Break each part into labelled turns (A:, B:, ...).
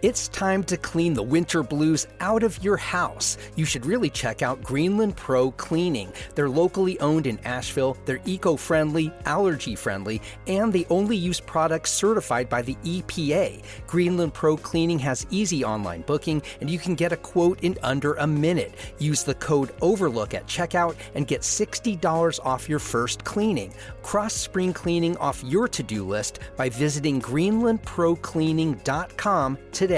A: It's time to clean the winter blues out of your house. You should really check out Greenland Pro Cleaning. They're locally owned in Asheville, they're eco-friendly, allergy-friendly, and they only use products certified by the EPA. Greenland Pro Cleaning has easy online booking, and you can get a quote in under a minute. Use the code OVERLOOK at checkout and get $60 off your first cleaning. Cross spring cleaning off your to-do list by visiting greenlandprocleaning.com today.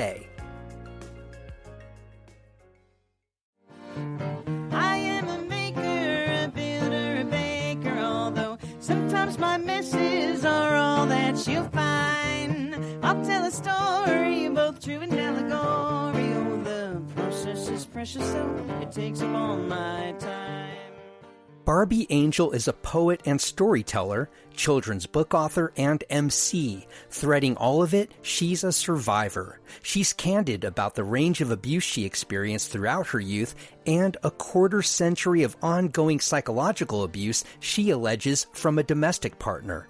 B: I am a maker, a builder, a baker, although sometimes my messes are all that you'll find. I'll tell a story, both true and allegory. Oh, the process is precious, so it takes up all my time.
A: Barbie Angell is a poet and storyteller, children's book author, and emcee. Threading all of it, she's a survivor. She's candid about the range of abuse she experienced throughout her youth and a quarter century of ongoing psychological abuse she alleges from a domestic partner.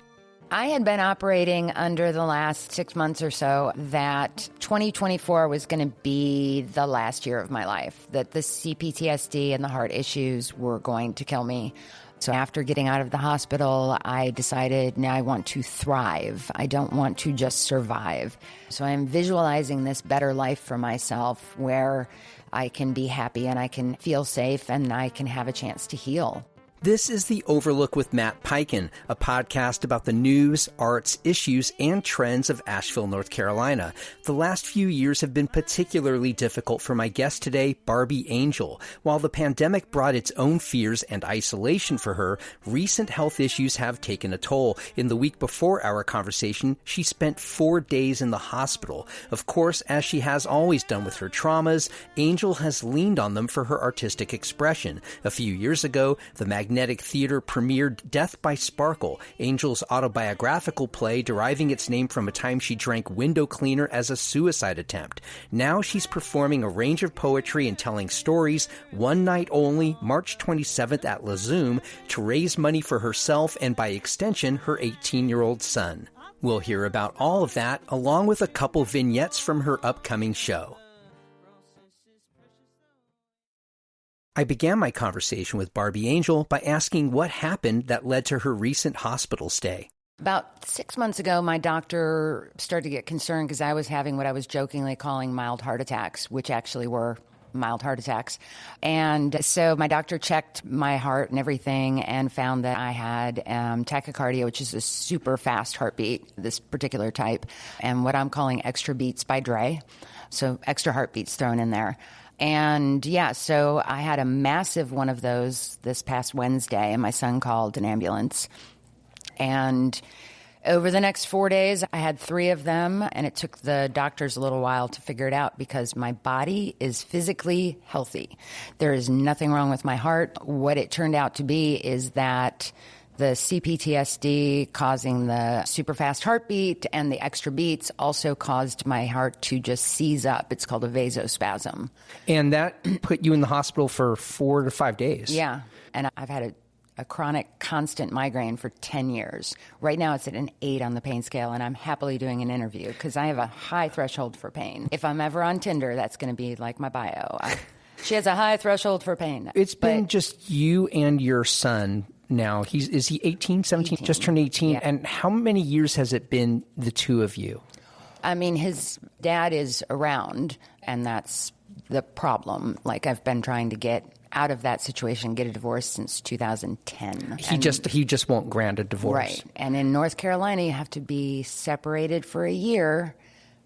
C: I had been operating under the last 6 months or so that 2024 was going to be the last year of my life, that the CPTSD and the heart issues were going to kill me. So after getting out of the hospital, I decided now I want to thrive. I don't want to just survive. So I'm visualizing this better life for myself where I can be happy and I can feel safe and I can have a chance to heal.
A: This is The Overlook with Matt Peiken, a podcast about the news, arts, issues, and trends of Asheville, North Carolina. The last few years have been particularly difficult for my guest today, Barbie Angell. While the pandemic brought its own fears and isolation for her, recent health issues have taken a toll. In the week before our conversation, she spent 4 days in the hospital. Of course, as she has always done with her traumas, Angell has leaned on them for her artistic expression. A few years ago, the Magnetic Theater premiered Death by Sparkle, Angell's autobiographical play deriving its name from a time she drank window cleaner as a suicide attempt. Now she's performing a range of poetry and telling stories, one night only, March 27th at LaZoom, to raise money for herself and by extension her 18-year-old son. We'll hear about all of that along with a couple vignettes from her upcoming show. I began my conversation with Barbie Angell by asking what happened that led to her recent hospital stay.
C: About 6 months ago, my doctor started to get concerned because I was having what I was jokingly calling mild heart attacks, which actually were mild heart attacks. And so my doctor checked my heart and everything and found that I had tachycardia, which is a super fast heartbeat, this particular type, and what I'm calling extra beats by Dre. So extra heartbeats thrown in there. And yeah, so I had a massive one of those this past Wednesday, and my son called an ambulance. And over the next 4 days, I had 3 of them, and it took the doctors a little while to figure it out because my body is physically healthy. There is nothing wrong with my heart. What it turned out to be is that the CPTSD causing the super fast heartbeat and the extra beats also caused my heart to just seize up. It's called a vasospasm.
A: And that put you in the hospital for 4 to 5 days.
C: Yeah. And I've had a chronic, constant migraine for 10 years. Right now it's at an 8 on the pain scale, and I'm happily doing an interview because I have a high threshold for pain. If I'm ever on Tinder, that's going to be like my bio. She has a high threshold for pain.
A: It's been just you and your son now. Is he 18, 17?
C: 18.
A: Just turned 18.
C: Yeah.
A: And how many years has it been the two of you?
C: I mean, his dad is around, and that's the problem. Like, I've been trying to get out of that situation, get a divorce since 2010.
A: He just won't grant a divorce.
C: Right. And in North Carolina, you have to be separated for a year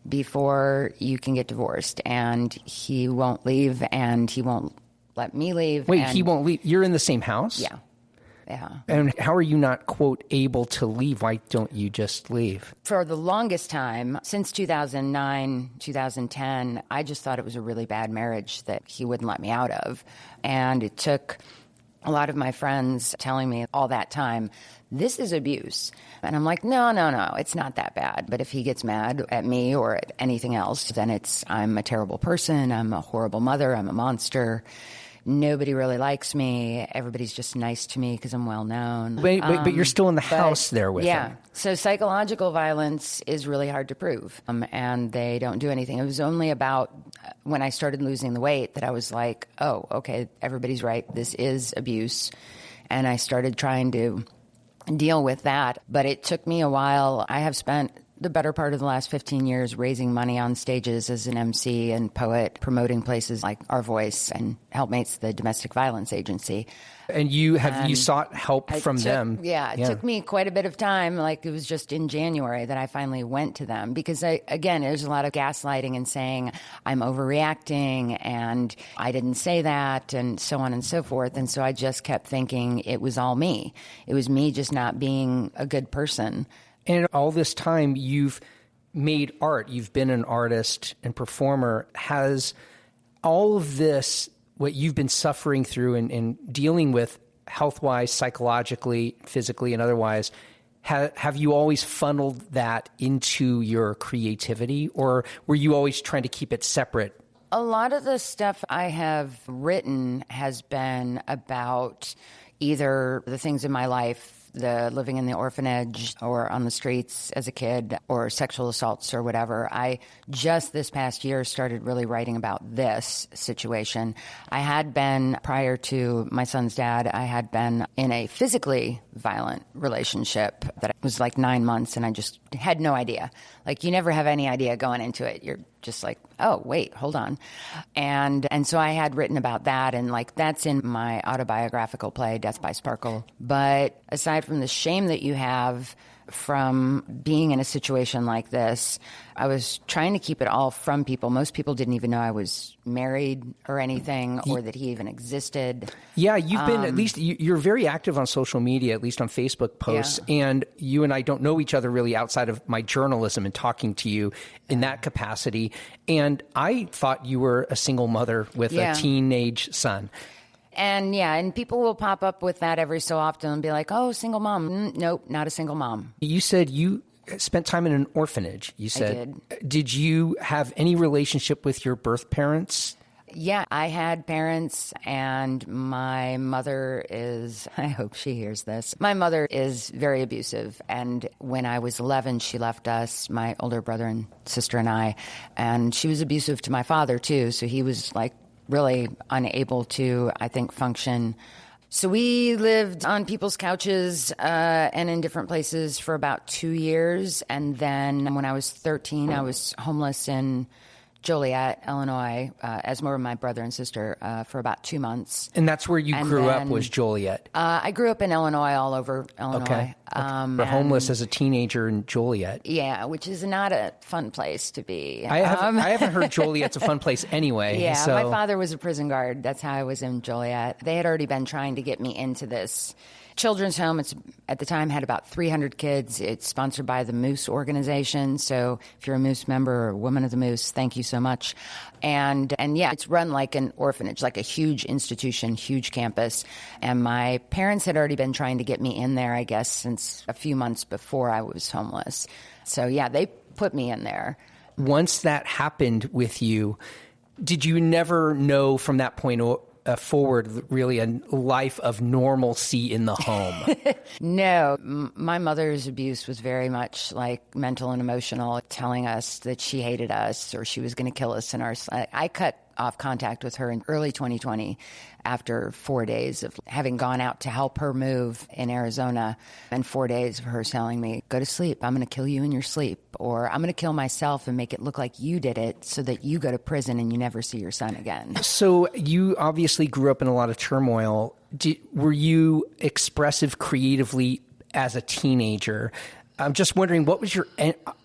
C: before you can get divorced. And he won't leave, and he won't let me leave.
A: Wait, he won't leave? You're in the same house?
C: Yeah. Yeah.
A: And how are you not, quote, able to leave? Why don't you just leave?
C: For the longest time, since 2009, 2010, I just thought it was a really bad marriage that he wouldn't let me out of. And it took a lot of my friends telling me all that time, this is abuse. And I'm like, no, it's not that bad. But if he gets mad at me or at anything else, then I'm a terrible person, I'm a horrible mother, I'm a monster. Nobody really likes me. Everybody's just nice to me because I'm well known.
A: But you're still in the house there with him.
C: So psychological violence is really hard to prove, and they don't do anything. It was only about when I started losing the weight that I was like, oh, okay, everybody's right. This is abuse. And I started trying to deal with that. But it took me a while. I have spent the better part of the last 15 years raising money on stages as an MC and poet, promoting places like Our Voice and Helpmates, the domestic violence agency.
A: And you sought help from them.
C: Yeah, it took me quite a bit of time. Like, it was just in January that I finally went to them because, again, there's a lot of gaslighting and saying I'm overreacting and I didn't say that and so on and so forth. And so I just kept thinking it was all me. It was me just not being a good person.
A: And all this time you've made art. You've been an artist and performer. Has all of this, what you've been suffering through and dealing with health-wise, psychologically, physically, and otherwise, have you always funneled that into your creativity, or were you always trying to keep it separate?
C: A lot of the stuff I have written has been about either the things in my life, the living in the orphanage or on the streets as a kid, or sexual assaults or whatever. I just this past year started really writing about this situation. I had been, prior to my son's dad, I had been in a physically violent relationship that was like 9 months, and I just had no idea. Like, you never have any idea going into it. You're just like, oh, wait, hold on. And so I had written about that, and like that's in my autobiographical play, Death by Sparkle. But aside from the shame that you have from being in a situation like this, I was trying to keep it all from people. Most people didn't even know I was married or anything, or that he even existed.
A: Yeah, you've been, at least, you're very active on social media, at least on Facebook posts, and you and I don't know each other really outside of my journalism and talking to you in that capacity. And I thought you were a single mother with a teenage son.
C: And people will pop up with that every so often and be like, oh, single mom. Nope, not a single mom.
A: You said you spent time in an orphanage. You said,
C: I did.
A: Did you have any relationship with your birth parents?
C: Yeah, I had parents, and my mother is, I hope she hears this, my mother is very abusive. And when I was 11, she left us, my older brother and sister and I, and she was abusive to my father too. So he was like really unable to, I think, function. So we lived on people's couches and in different places for about 2 years. And then when I was 13, I was homeless in Joliet, Illinois, as were my brother and sister, for about 2 months.
A: And that's where you grew up, was Joliet?
C: I grew up in Illinois, all over Illinois.
A: Okay. But homeless as a teenager in Joliet.
C: Yeah, which is not a fun place to be.
A: I haven't heard Joliet's a fun place anyway.
C: Yeah,
A: so.
C: My father was a prison guard. That's how I was in Joliet. They had already been trying to get me into this children's home. It's at the time had about 300 kids. It's sponsored by the Moose organization. So if you're a Moose member or Woman of the Moose, thank you so much. And yeah, it's run like an orphanage, like a huge institution, huge campus. And my parents had already been trying to get me in there, I guess, since a few months before I was homeless. So yeah, they put me in there.
A: Once that happened with you, did you never know from that point forward really a life of normalcy in the home?
C: No, my mother's abuse was very much like mental and emotional, telling us that she hated us or she was going to kill us. I cut off contact with her in early 2020 after 4 days of having gone out to help her move in Arizona, and 4 days of her telling me, go to sleep, I'm going to kill you in your sleep, or I'm going to kill myself and make it look like you did it so that you go to prison and you never see your son again.
A: So you obviously grew up in a lot of turmoil. Were you expressive creatively as a teenager? I'm just wondering, what was your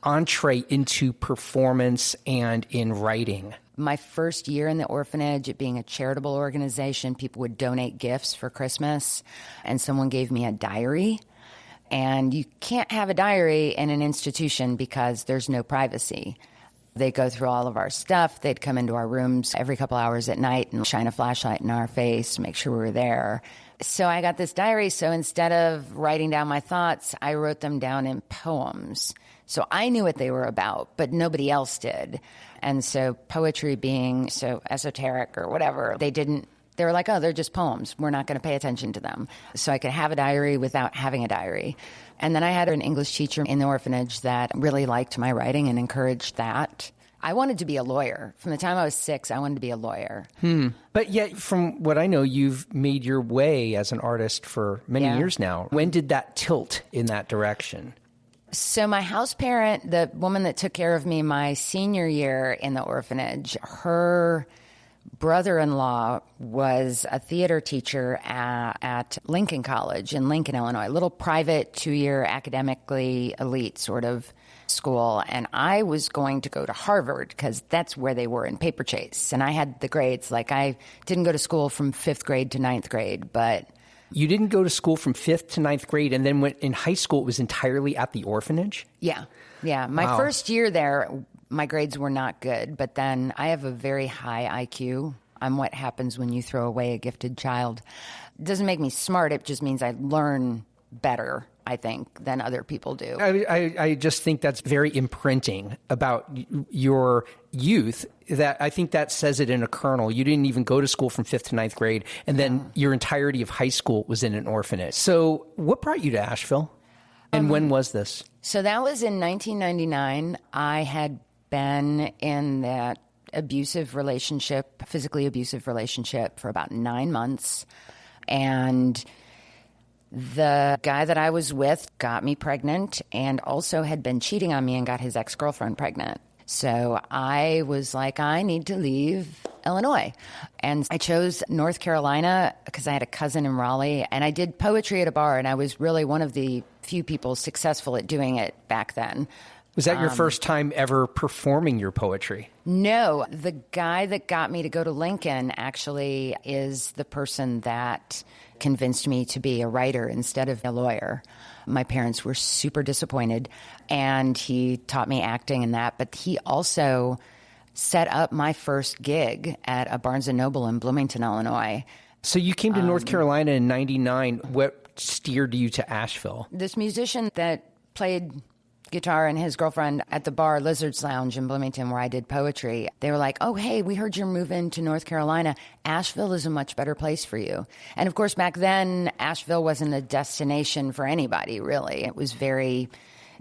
A: entree into performance and in writing?
C: My first year in the orphanage, it being a charitable organization, people would donate gifts for Christmas, and someone gave me a diary. And you can't have a diary in an institution because there's no privacy. They go through all of our stuff. They'd come into our rooms every couple hours at night and shine a flashlight in our face to make sure we were there. So I got this diary. So instead of writing down my thoughts, I wrote them down in poems. So I knew what they were about, but nobody else did. And so poetry being so esoteric or whatever, they were like, oh, they're just poems. We're not going to pay attention to them. So I could have a diary without having a diary. And then I had an English teacher in the orphanage that really liked my writing and encouraged that. I wanted to be a lawyer. From the time I was 6, I wanted to be a lawyer.
A: But yet, from what I know, you've made your way as an artist for many years now. When did that tilt in that direction?
C: So my house parent, the woman that took care of me my senior year in the orphanage, her brother-in-law was a theater teacher at Lincoln College in Lincoln, Illinois, a little private 2-year academically elite sort of school. And I was going to go to Harvard because that's where they were in paper chase. And I had the grades. Like, I didn't go to school from 5th grade to 9th grade, but...
A: You didn't go to school from 5th to 9th grade, and then when in high school, it was entirely at the orphanage?
C: Yeah. My first year there, my grades were not good, but then I have a very high IQ. I'm what happens when you throw away a gifted child. It doesn't make me smart. It just means I learn better, I think, than other people do.
A: I just think that's very imprinting about your youth. That I think that says it in a kernel. You didn't even go to school from 5th to 9th grade, and then your entirety of high school was in an orphanage. So what brought you to Asheville? And when was this?
C: So that was in 1999. I had been in that physically abusive relationship for about 9 months. And the guy that I was with got me pregnant and also had been cheating on me and got his ex-girlfriend pregnant. So I was like, I need to leave Illinois. And I chose North Carolina because I had a cousin in Raleigh, and I did poetry at a bar, and I was really one of the few people successful at doing it back then.
A: Was that your first time ever performing your poetry?
C: No. The guy that got me to go to Lincoln actually is the person that convinced me to be a writer instead of a lawyer. My parents were super disappointed, and he taught me acting and that, but he also set up my first gig at a Barnes & Noble in Bloomington, Illinois.
A: So you came to North Carolina in 99. What steered you to Asheville?
C: This musician that played guitar and his girlfriend at the bar Lizard's Lounge in Bloomington where I did poetry, they were like, oh, hey, we heard you're moving to North Carolina. Asheville is a much better place for you. And of course, back then, Asheville wasn't a destination for anybody, really. It was very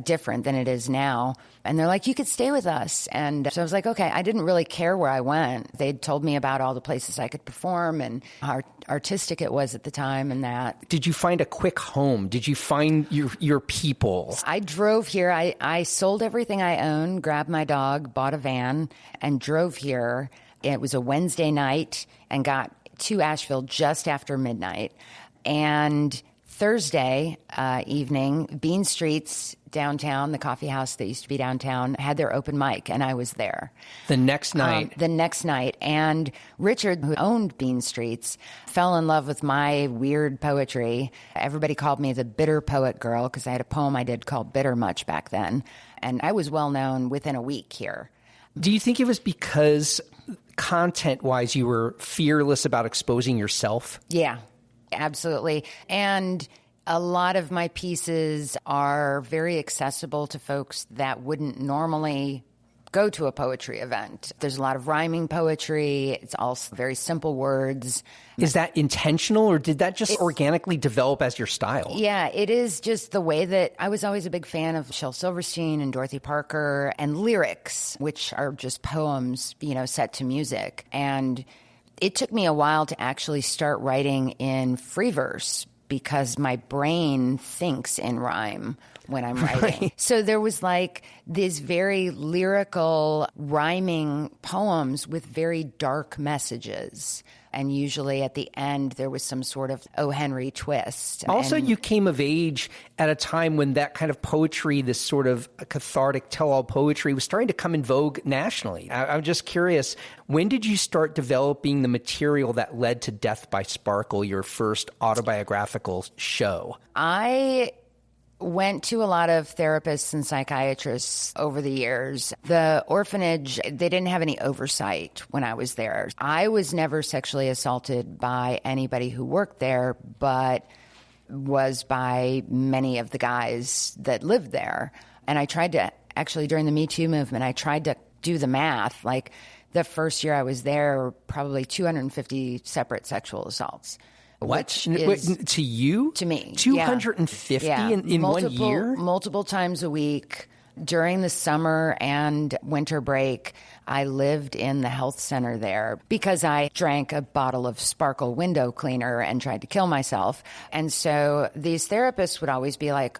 C: different than it is now. And they're like, you could stay with us. And so I was like, okay, I didn't really care where I went. They'd told me about all the places I could perform and how artistic it was at the time and that.
A: Did you find a quick home? Did you find your people?
C: I drove here. I sold everything I owned, grabbed my dog, bought a van, and drove here. It was a Wednesday night and got to Asheville just after midnight. And Thursday evening, Bean Street's downtown, the coffee house that used to be downtown, had their open mic, and I was there.
A: The next night?
C: The next night. And Richard, who owned Bean Street's, fell in love with my weird poetry. Everybody called me the Bitter Poet Girl because I had a poem I did called Bitter Much back then. And I was well known within a week here.
A: Do you think it was because content-wise you were fearless about exposing yourself?
C: Yeah. Absolutely. And a lot of my pieces are very accessible to folks that wouldn't normally go to a poetry event. There's a lot of rhyming poetry. It's also very simple words.
A: Is that intentional, or did that just organically develop as your style?
C: Yeah, it is just the way that I was always a big fan of Shel Silverstein and Dorothy Parker and lyrics, which are just poems, set to music. And it took me a while to actually start writing in free verse because my brain thinks in rhyme when I'm writing. Right. So there was like these very lyrical rhyming poems with very dark messages. And usually at the end, there was some sort of O. Henry twist.
A: Also, you came of age at a time when that kind of poetry, this sort of cathartic tell-all poetry, was starting to come in vogue nationally. I'm just curious, when did you start developing the material that led to Death by Sparkle, your first autobiographical show?
C: I went to a lot of therapists and psychiatrists over the years. The orphanage, they didn't have any oversight when I was there. I was never sexually assaulted by anybody who worked there, but was by many of the guys that lived there. And I tried to, actually during the Me Too movement, I tried to do the math. Like the first year I was there, probably 250 separate sexual assaults.
A: What? To you?
C: To me.
A: 250 in 1 year?
C: Multiple times a week. During the summer and winter break, I lived in the health center there because I drank a bottle of Sparkle window cleaner and tried to kill myself. And so these therapists would always be like,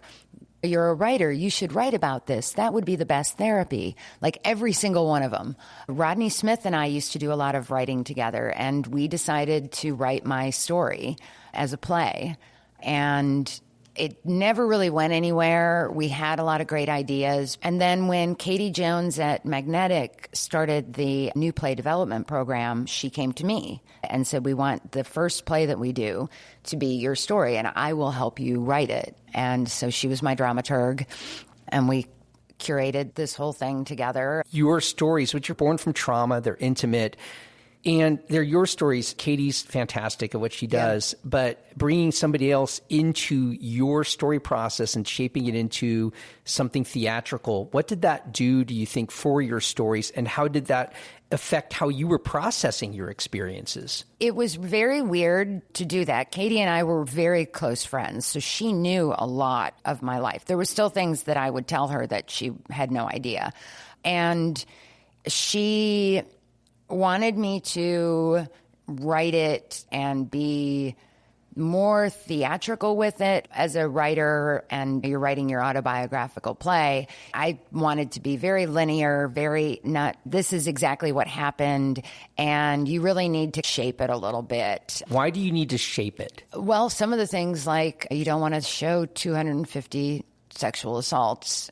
C: you're a writer, you should write about this. That would be the best therapy. Like every single one of them. Rodney Smith and I used to do a lot of writing together, and we decided to write my story as a play. And it never really went anywhere. We had a lot of great ideas. And then when Katie Jones at Magnetic started the new play development program, she came to me and said, we want the first play that we do to be your story, and I will help you write it. And so she was my dramaturg, and we curated this whole thing together.
A: Your stories, which are born from trauma, they're intimate, and they're your stories. Katie's fantastic at what she does, but bringing somebody else into your story process and shaping it into something theatrical, what did that do, do you think, for your stories, and how did that affect how you were processing your experiences?
C: It was very weird to do that. Katie and I were very close friends, so she knew a lot of my life. There were still things that I would tell her that she had no idea. And she wanted me to write it and be more theatrical with it. As a writer and you're writing your autobiographical play, I wanted to be very linear, very not, this is exactly what happened, and you really need to shape it a little bit.
A: Why do you need to shape it?
C: Well, some of the things like you don't want to show 250 sexual assaults.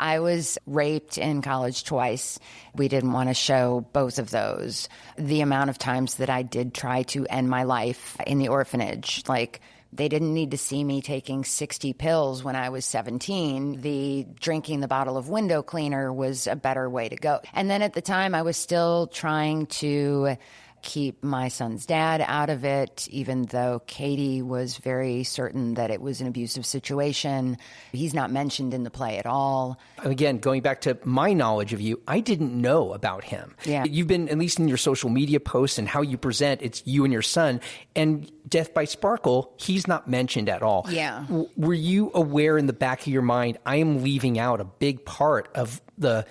C: I was raped in college twice. We didn't want to show both of those. The amount of times that I did try to end my life in the orphanage, like they didn't need to see me taking 60 pills when I was 17. The drinking the bottle of window cleaner was a better way to go. And then at the time I was still trying to keep my son's dad out of it, even though Katie was very certain that it was an abusive situation. He's not mentioned in the play at all.
A: Again, going back to my knowledge of you, I didn't know about him.
C: Yeah.
A: You've been, at least in your social media posts and how you present, it's you and your son. And Death by Sparkle, he's not mentioned at all.
C: Yeah.
A: Were you aware in the back of your mind, I am leaving out a big part of the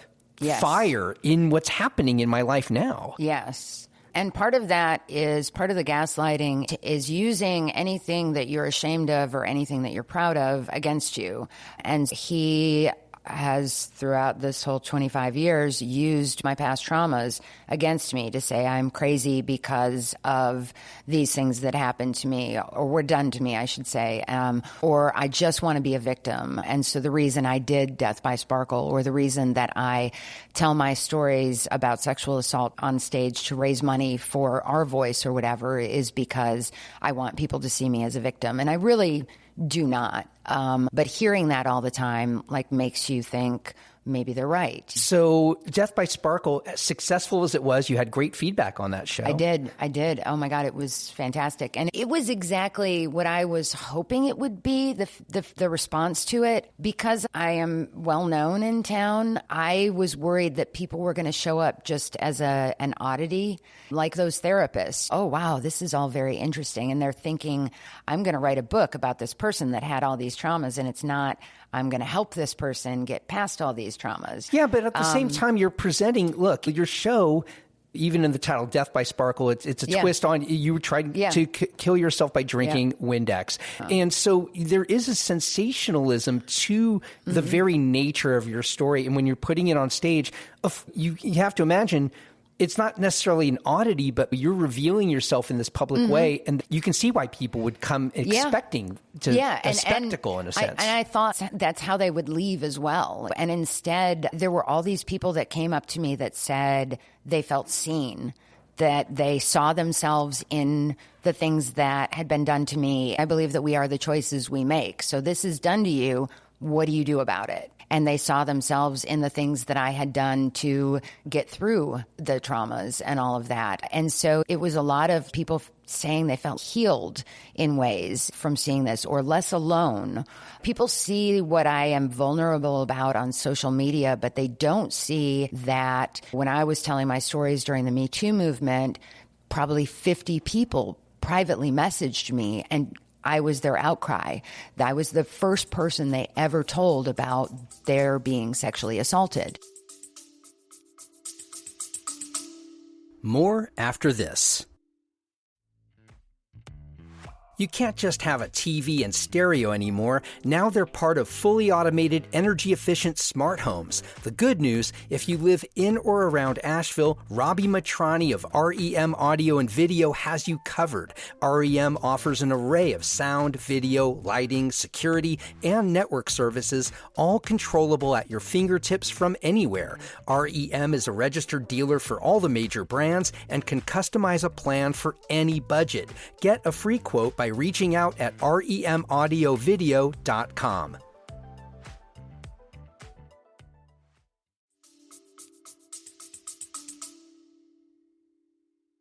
A: fire in what's happening in my life now?
C: Yes. And part of that is, part of the gaslighting is using anything that you're ashamed of or anything that you're proud of against you. And he has, throughout this whole 25 years, used my past traumas against me to say I'm crazy because of these things that happened to me, or were done to me, I should say, or I just want to be a victim. And so the reason I did Death by Sparkle, or the reason that I tell my stories about sexual assault on stage to raise money for Our Voice or whatever, is because I want people to see me as a victim. And I really do not. But hearing that all the time, like, makes you think maybe they're right.
A: So Death by Sparkle, as successful as it was, you had great feedback on that show.
C: I did. Oh my God, it was fantastic. And it was exactly what I was hoping it would be, the response to it. Because I am well known in town, I was worried that people were going to show up just as an oddity, like those therapists. Oh wow, this is all very interesting. And they're thinking, I'm going to write a book about this person that had all these traumas, and it's not, I'm going to help this person get past all these traumas.
A: Yeah, but at the same time, you're presenting, look, your show, even in the title, Death by Sparkle, it's a twist on, you tried to kill yourself by drinking Windex. And so there is a sensationalism to the very nature of your story. And when you're putting it on stage, you have to imagine, it's not necessarily an oddity, but you're revealing yourself in this public way, and you can see why people would come expecting a spectacle in a sense.
C: And I thought that's how they would leave as well. And instead, there were all these people that came up to me that said they felt seen, that they saw themselves in the things that had been done to me. I believe that we are the choices we make. So this is done to you. What do you do about it? And they saw themselves in the things that I had done to get through the traumas and all of that. And so it was a lot of people saying they felt healed in ways from seeing this, or less alone. People see what I am vulnerable about on social media, but they don't see that when I was telling my stories during the Me Too movement, probably 50 people privately messaged me, and I was their outcry. I was the first person they ever told about their being sexually assaulted.
A: More after this. You can't just have a TV and stereo anymore. Now they're part of fully automated, energy-efficient smart homes. The good news, if you live in or around Asheville, Robbie Matrani of REM Audio and Video has you covered. REM offers an array of sound, video, lighting, security, and network services, all controllable at your fingertips from anywhere. REM is a registered dealer for all the major brands and can customize a plan for any budget. Get a free quote by reaching out at remaudiovideo.com.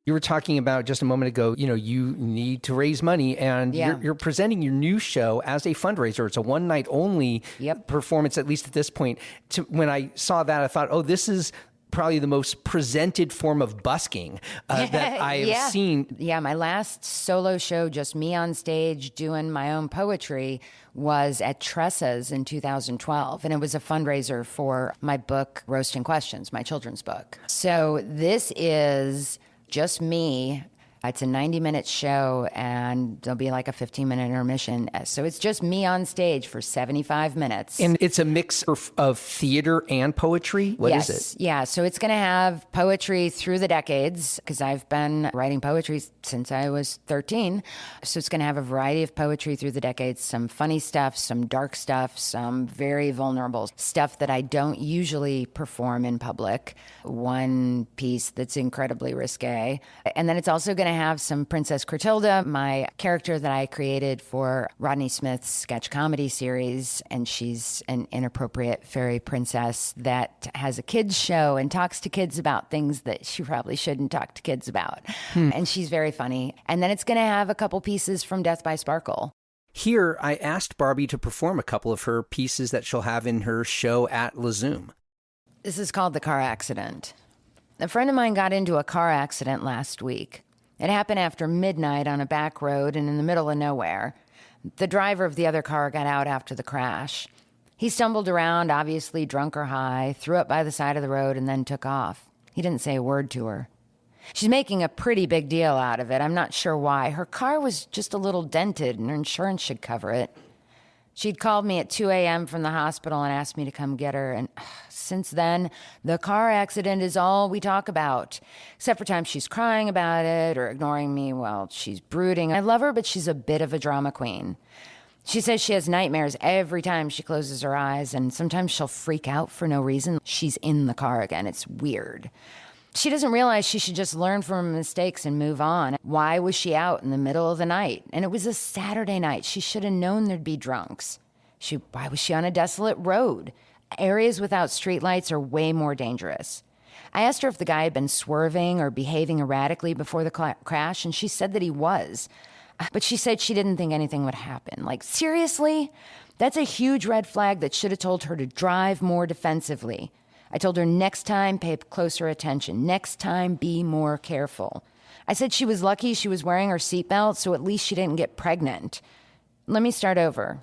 A: You were talking about just a moment ago, you need to raise money, and you're presenting your new show as a fundraiser. It's a one-night only performance, at least at this point. When I saw that, I thought, oh, this is probably the most presented form of busking that I have seen.
C: Yeah, my last solo show, just me on stage doing my own poetry, was at Tressa's in 2012. And it was a fundraiser for my book, Roasting Questions, my children's book. So this is just me. It's a 90-minute show, and there'll be like a 15-minute intermission. So it's just me on stage for 75 minutes.
A: And it's a mix of theater and poetry? What is it?
C: Yeah, so it's going to have poetry through the decades, because I've been writing poetry since I was 13. So it's going to have a variety of poetry through the decades, some funny stuff, some dark stuff, some very vulnerable stuff that I don't usually perform in public. One piece that's incredibly risque. And then it's also going to have some Princess Clotilda, my character that I created for Rodney Smith's sketch comedy series. And she's an inappropriate fairy princess that has a kids show and talks to kids about things that she probably shouldn't talk to kids about. And she's very funny. And then it's going to have a couple pieces from Death by Sparkle.
A: Here, I asked Barbie to perform a couple of her pieces that she'll have in her show at LaZoom.
C: This is called The Car Accident. A friend of mine got into a car accident last week. It happened after midnight on a back road and in the middle of nowhere. The driver of the other car got out after the crash. He stumbled around, obviously drunk or high, threw up by the side of the road, and then took off. He didn't say a word to her. She's making a pretty big deal out of it. I'm not sure why. Her car was just a little dented, and her insurance should cover it. She'd called me at 2 a.m. from the hospital and asked me to come get her. And since then, the car accident is all we talk about. Except for times she's crying about it or ignoring me while she's brooding. I love her, but she's a bit of a drama queen. She says she has nightmares every time she closes her eyes, and sometimes she'll freak out for no reason. She's in the car again. It's weird. She doesn't realize she should just learn from her mistakes and move on. Why was she out in the middle of the night? And it was a Saturday night. She should have known there'd be drunks. Why was she on a desolate road? Areas without streetlights are way more dangerous. I asked her if the guy had been swerving or behaving erratically before the crash, and she said that he was. But she said she didn't think anything would happen. Like, seriously? That's a huge red flag that should have told her to drive more defensively. I told her next time, pay closer attention. Next time, be more careful. I said she was lucky she was wearing her seatbelt, so at least she didn't get pregnant. Let me start over.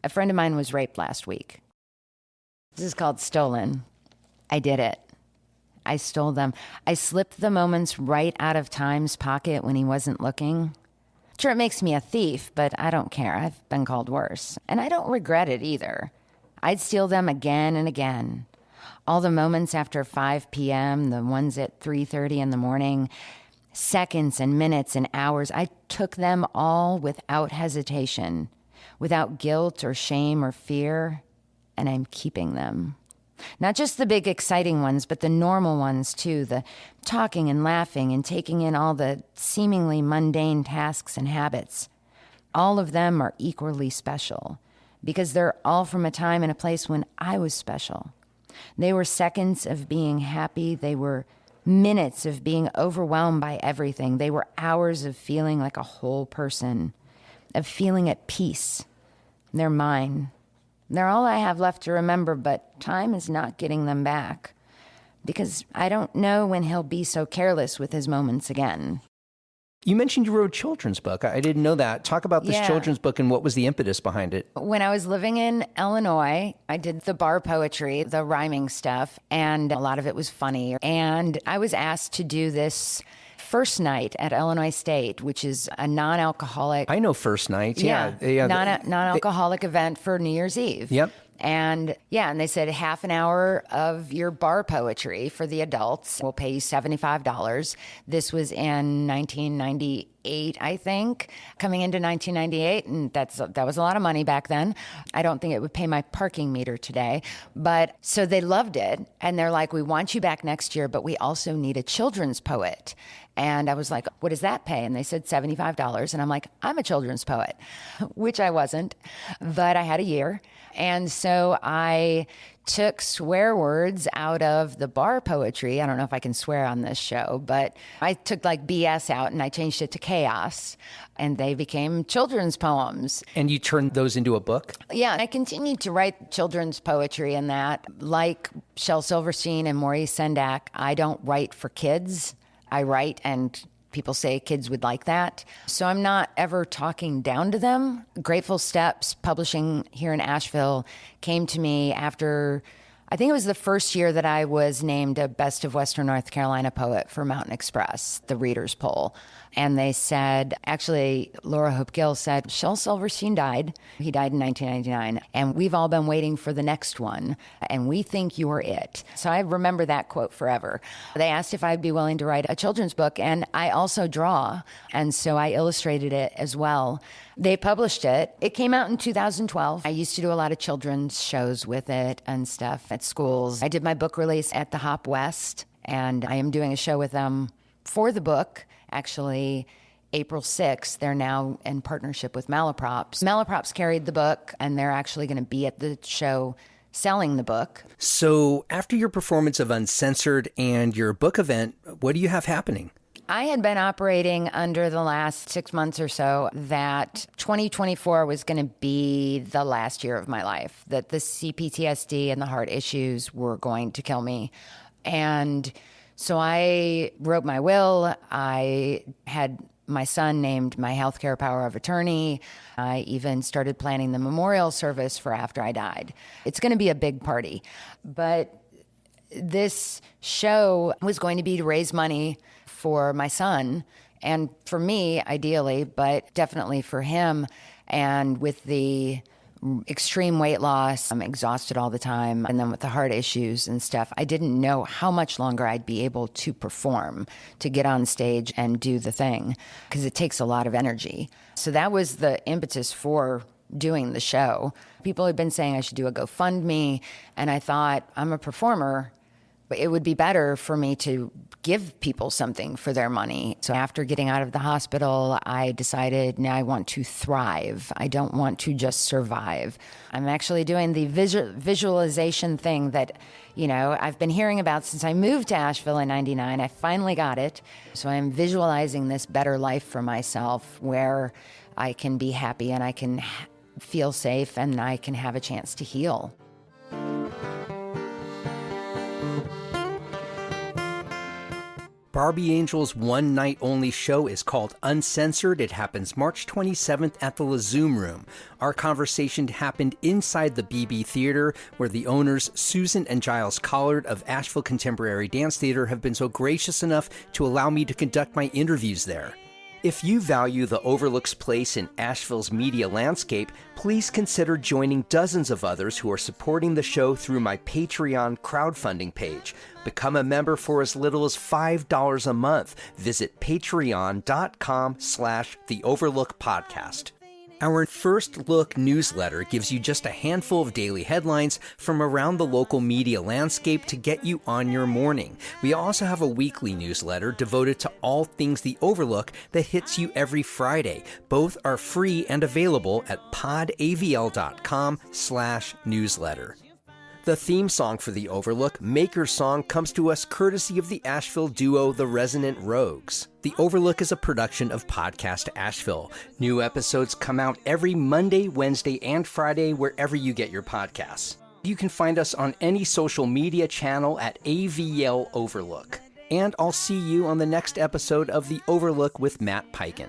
C: A friend of mine was raped last week. This is called Stolen. I did it. I stole them. I slipped the moments right out of Time's pocket when he wasn't looking. Sure, it makes me a thief, but I don't care. I've been called worse. And I don't regret it either. I'd steal them again and again. All the moments after 5 p.m., the ones at 3:30 in the morning, seconds and minutes and hours, I took them all without hesitation, without guilt or shame or fear, and I'm keeping them. Not just the big exciting ones, but the normal ones too, the talking and laughing and taking in all the seemingly mundane tasks and habits. All of them are equally special because they're all from a time and a place when I was special. They were seconds of being happy. They were minutes of being overwhelmed by everything. They were hours of feeling like a whole person, of feeling at peace. They're mine. They're all I have left to remember, but time is not getting them back because I don't know when he'll be so careless with his moments again.
A: You mentioned you wrote a children's book. I didn't know that. Talk about this children's book and what was the impetus behind it.
C: When I was living in Illinois, I did the bar poetry, the rhyming stuff, and a lot of it was funny. And I was asked to do this First Night at Illinois State, which is a non-alcoholic...
A: I know First Night.
C: Non-alcoholic event for New Year's Eve.
A: Yep.
C: And they said half an hour of your bar poetry for the adults. We'll pay you $75. This was in 1998, I think, coming into 1998. And that was a lot of money back then. I don't think it would pay my parking meter today. But so they loved it. And they're like, we want you back next year, but we also need a children's poet. And I was like, what does that pay? And they said $75. And I'm like, I'm a children's poet, which I wasn't, but I had a year. And so I took swear words out of the bar poetry. I don't know if I can swear on this show, but I took like BS out and I changed it to chaos, and they became children's poems.
A: And you turned those into a book?
C: Yeah, I continued to write children's poetry in that. Like Shel Silverstein and Maurice Sendak, I don't write for kids. I write and people say kids would like that. So I'm not ever talking down to them. Grateful Steps Publishing here in Asheville came to me after, I think it was the first year that I was named a Best of Western North Carolina Poet for Mountain Express, the readers poll. And they said, actually, Laura Hope Gill said, Shel Silverstein died. He died in 1999. And we've all been waiting for the next one. And we think you're it. So I remember that quote forever. They asked if I'd be willing to write a children's book. And I also draw. And so I illustrated it as well. They published it. It came out in 2012. I used to do a lot of children's shows with it and stuff at schools. I did my book release at the Hop West. And I am doing a show with them for the book. Actually, April 6th, they're now in partnership with Malaprops. Malaprops carried the book, and they're actually going to be at the show selling the book.
A: So after your performance of Uncensored and your book event, what do you have happening?
C: I had been operating under the last 6 months or so that 2024 was going to be the last year of my life, that the CPTSD and the heart issues were going to kill me. And so I wrote my will. I had my son named my healthcare power of attorney. I even started planning the memorial service for after I died. It's going to be a big party. But this show was going to be to raise money for my son and for me, ideally, but definitely for him. And with the extreme weight loss, I'm exhausted all the time. And then with the heart issues and stuff, I didn't know how much longer I'd be able to perform, to get on stage and do the thing, because it takes a lot of energy. So that was the impetus for doing the show. People had been saying I should do a GoFundMe, and I thought, I'm a performer, but it would be better for me to give people something for their money. So after getting out of the hospital, I decided now I want to thrive. I don't want to just survive. I'm actually doing the visualization thing that, I've been hearing about since I moved to Asheville in 99. I finally got it. So I'm visualizing this better life for myself where I can be happy and I can feel safe and I can have a chance to heal.
A: Barbie Angell's one-night-only show is called Uncensored. It happens March 27th at the LaZoom room. Our conversation happened inside the BB Theater, where the owners, Susan and Giles Collard of Asheville Contemporary Dance Theater, have been so gracious enough to allow me to conduct my interviews there. If you value the Overlook's place in Asheville's media landscape, please consider joining dozens of others who are supporting the show through my Patreon crowdfunding page. Become a member for as little as $5 a month. Visit patreon.com/The Overlook Podcast. Our First Look newsletter gives you just a handful of daily headlines from around the local media landscape to get you on your morning. We also have a weekly newsletter devoted to all things The Overlook that hits you every Friday. Both are free and available at podavl.com/newsletter. The theme song for The Overlook, Maker's Song, comes to us courtesy of the Asheville duo The Resonant Rogues. The Overlook is a production of Podcast Asheville. New episodes come out every Monday, Wednesday, and Friday wherever you get your podcasts. You can find us on any social media channel at AVL Overlook. and I'll see you on the next episode of The Overlook with Matt Peiken.